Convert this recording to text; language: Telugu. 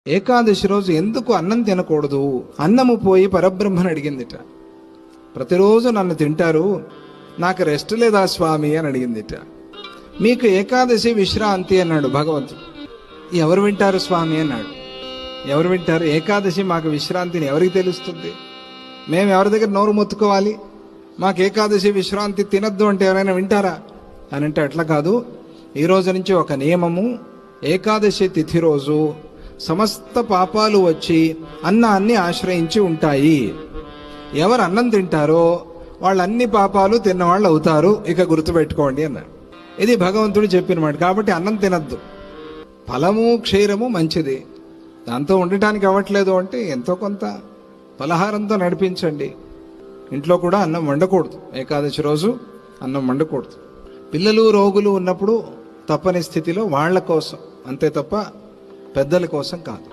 ఏకాదశి రోజు ఎందుకు అన్నం తినకూడదు? అన్నము పోయి పరబ్రహ్మని అడిగిందిట. ప్రతిరోజు నన్ను తింటారు, నాకు రెస్ట్ లేదా స్వామి అని అడిగిందిట. మీకు ఏకాదశి విశ్రాంతి అన్నాడు భగవంతుడు. ఎవరు వింటారు స్వామి అన్నాడు. ఎవరు వింటారు? ఏకాదశి మాకు విశ్రాంతిని ఎవరికి తెలుస్తుంది? మేము ఎవరి దగ్గర నోరు మొత్తుకోవాలి? మాకు ఏకాదశి విశ్రాంతి తినద్దు అంటే ఎవరైనా వింటారా అని అంటే అట్లా కాదు. ఈ రోజు నుంచి ఒక నియమము, ఏకాదశి తిథి రోజు సమస్త పాపాలు వచ్చి అన్నాన్ని ఆశ్రయించి ఉంటాయి. ఎవరు అన్నం తింటారో వాళ్ళు అన్ని పాపాలు తిన్నవాళ్ళు అవుతారు, ఇక గుర్తుపెట్టుకోండి అన్నారు. ఇది భగవంతుడు చెప్పిన మాట. కాబట్టి అన్నం తినద్దు. ఫలము క్షీరము మంచిది, దాంతో ఉండటానికి అవ్వట్లేదు అంటే ఎంతో కొంత పలహారంతో నడిపించండి. ఇంట్లో కూడా అన్నం వండకూడదు, ఏకాదశి రోజు అన్నం వండకూడదు. పిల్లలు రోగులు ఉన్నప్పుడు తప్పని స్థితిలో వాళ్ళ కోసం అంతే తప్ప పెద్దల కోసం కాదు.